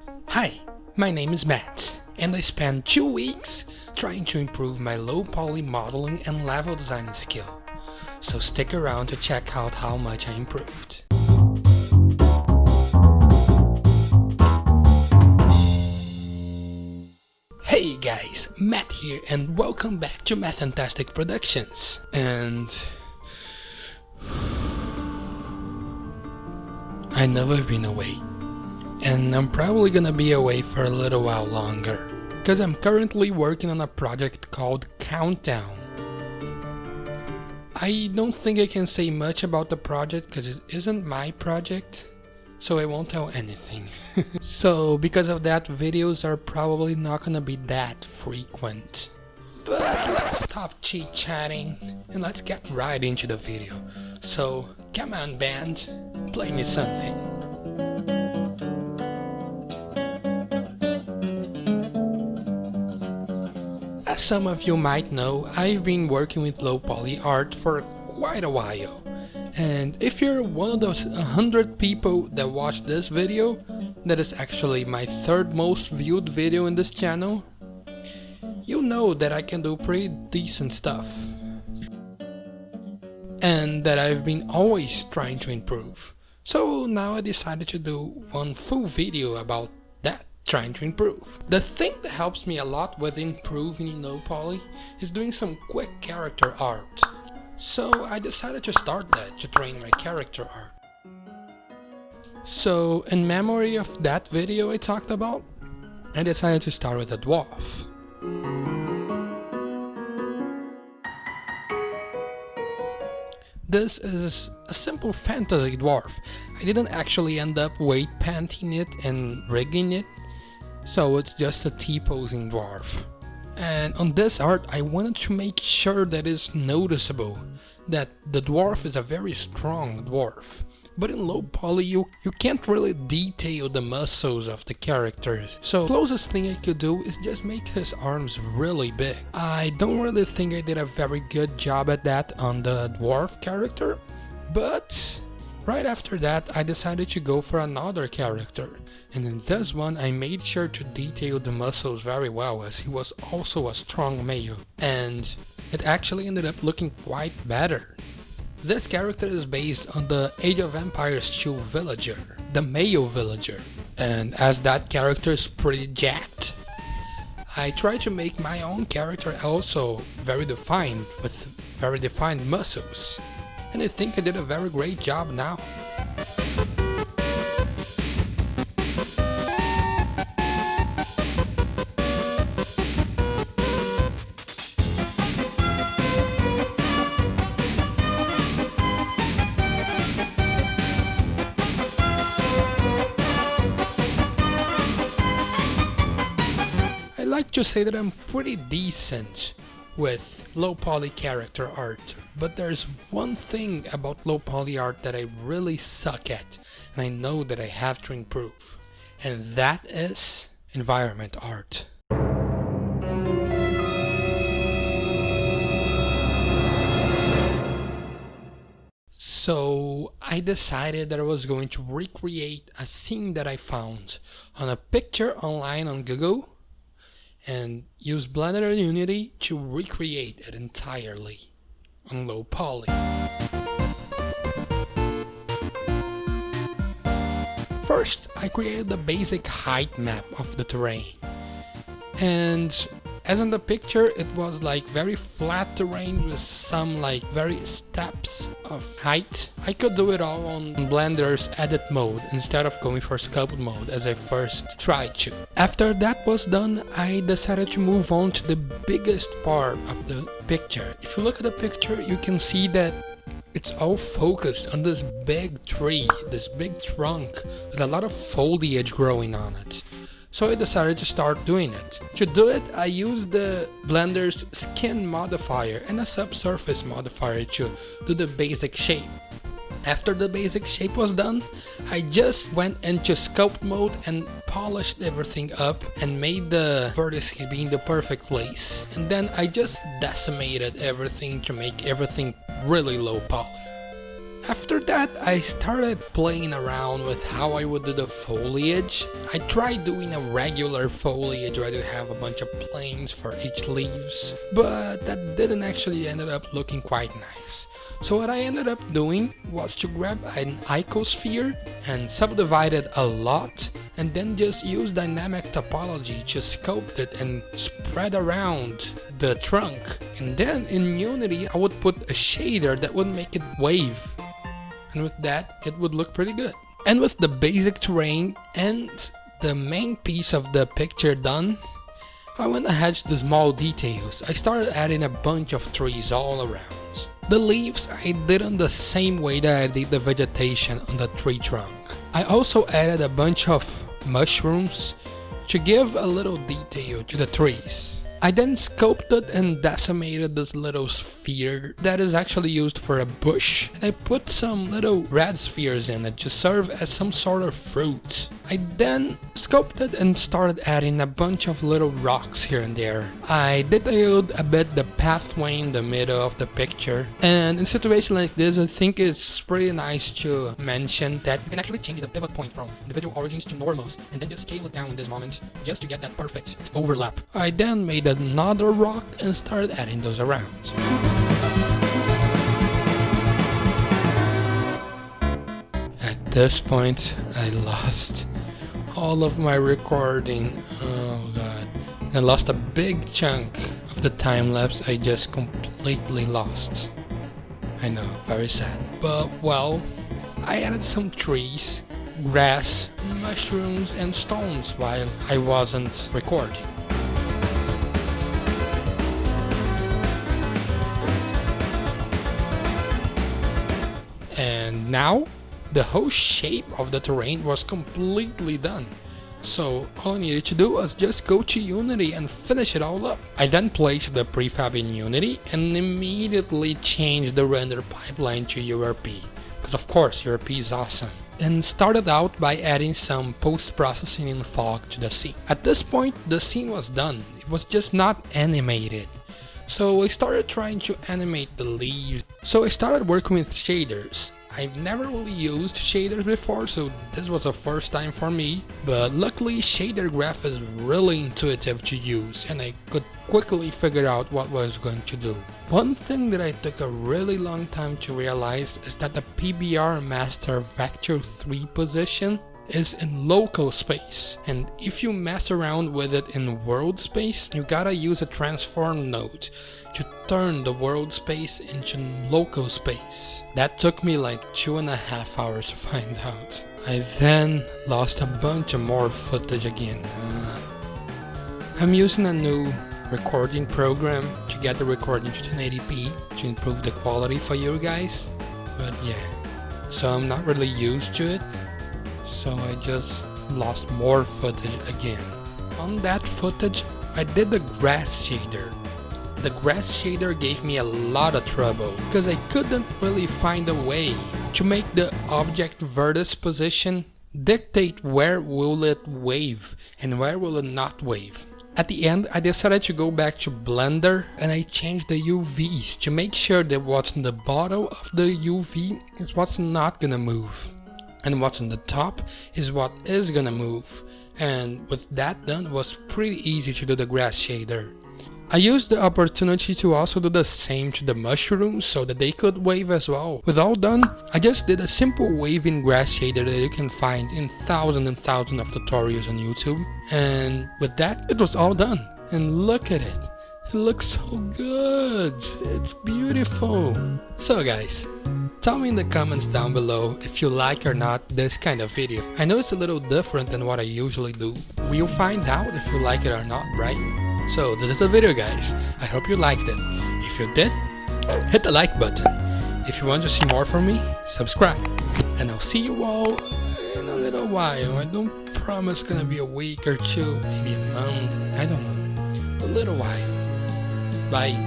Hi, my name is Matt, and I spent 2 weeks trying to improve my low poly modeling and level designing skill. So stick around to check out how much I improved. Hey guys, Matt here and welcome back to Mathantastic Productions. And I know I've been away. And I'm probably gonna be away for a little while longer, because I'm currently working on a project called Countdown. I don't think I can say much about the project because it isn't my project, so I won't tell anything. So because of that, videos are probably not gonna be that frequent. But let's stop chit-chatting and let's get right into the video. So come on band, play me something. As some of you might know, I've been working with low poly art for quite a while. And if you're one of those 100 people that watch this video, that is actually my third most viewed video in this channel, you know that I can do pretty decent stuff. And that I've been always trying to improve. So now I decided to do one full video about that. Trying to improve. The thing that helps me a lot with improving in low poly is doing some quick character art. So I decided to start that to train my character art. So in memory of that video I talked about, I decided to start with a dwarf. This is a simple fantasy dwarf. I didn't actually end up weight painting it and rigging it. So it's just a T-posing dwarf. And on this art I wanted to make sure that it's noticeable that the dwarf is a very strong dwarf. But in low poly you can't really detail the muscles of the characters. So the closest thing I could do is just make his arms really big. I don't really think I did a very good job at that on the dwarf character. But right after that I decided to go for another character. And in this one I made sure to detail the muscles very well, as he was also a strong male. And it actually ended up looking quite better. This character is based on the Age of Empires 2 villager, the male villager. And as that character is pretty jacked, I tried to make my own character also very defined, with very defined muscles. And I think I did a very great job now. I like to say that I'm pretty decent with low poly character art, but there's one thing about low poly art that I really suck at, and I know that I have to improve, and that is environment art. So I decided that I was going to recreate a scene that I found on a picture online on Google, and use Blender and Unity to recreate it entirely on low poly. First, I created the basic height map of the terrain. And as in the picture, it was like very flat terrain with some like very steps of height. I could do it all on Blender's edit mode instead of going for sculpt mode as I first tried to. After that was done, I decided to move on to the biggest part of the picture. If you look at the picture, you can see that it's all focused on this big tree, this big trunk with a lot of foliage growing on it. So I decided to start doing it. To do it, I used the Blender's skin modifier and a subsurface modifier to do the basic shape. After the basic shape was done, I just went into sculpt mode and polished everything up and made the vertices be in the perfect place. And then I just decimated everything to make everything really low poly. After that, I started playing around with how I would do the foliage. I tried doing a regular foliage where you have a bunch of planes for each leaves, but that didn't actually ended up looking quite nice. So what I ended up doing was to grab an icosphere and subdivide it a lot, and then just use dynamic topology to sculpt it and spread around the trunk. And then in Unity I would put a shader that would make it wave. And with that, it would look pretty good. And with the basic terrain and the main piece of the picture done, I went ahead to the small details. I started adding a bunch of trees all around. The leaves I did on the same way that I did the vegetation on the tree trunk. I also added a bunch of mushrooms to give a little detail to the trees. I then sculpted and decimated this little sphere that is actually used for a bush. And I put some little red spheres in it to serve as some sort of fruit. I then sculpted and started adding a bunch of little rocks here and there. I detailed a bit the pathway in the middle of the picture. And in situations like this, I think it's pretty nice to mention that you can actually change the pivot point from individual origins to normals and then just scale it down in this moment just to get that perfect overlap. I then made another rock and started adding those around. At this point, I lost all of my recording. Oh god. I lost a big chunk of the time lapse. I just completely lost. I know, very sad. But well, I added some trees, grass, mushrooms and stones while I wasn't recording. And now, the whole shape of the terrain was completely done. So all I needed to do was just go to Unity and finish it all up. I then placed the prefab in Unity and immediately changed the render pipeline to URP. Because of course URP is awesome. And started out by adding some post-processing in fog to the scene. At this point the scene was done, it was just not animated. So I started trying to animate the leaves. So I started working with shaders. I've never really used shaders before, so this was a first time for me. But luckily Shader Graph is really intuitive to use and I could quickly figure out what I was going to do. One thing that I took a really long time to realize is that the PBR Master Vector 3 position is in local space, and if you mess around with it in world space, you gotta use a transform node to turn the world space into local space. That took me like 2.5 hours to find out. I then lost a bunch of more footage again. I'm using a new recording program to get the recording to 1080p to improve the quality for you guys, but yeah, so I'm not really used to it. So I just lost more footage again. On that footage, I did the grass shader. The grass shader gave me a lot of trouble because I couldn't really find a way to make the object vertex position dictate where will it wave and where will it not wave. At the end, I decided to go back to Blender and I changed the UVs to make sure that what's in the bottom of the UV is what's not gonna move. And what's on the top is what is gonna move. And with that done, it was pretty easy to do the grass shader. I used the opportunity to also do the same to the mushrooms so that they could wave as well. With all done, I just did a simple waving grass shader that you can find in thousands and thousands of tutorials on YouTube. And with that, it was all done. And look at it. It looks so good. It's beautiful. So guys, tell me in the comments down below if you like or not this kind of video. I know it's a little different than what I usually do. We'll find out if you like it or not, right? So this is the video guys. I hope you liked it. If you did, hit the like button. If you want to see more from me, subscribe. And I'll see you all in a little while. I don't promise it's gonna be a week or two, maybe a month, I don't know. A little while. Bye.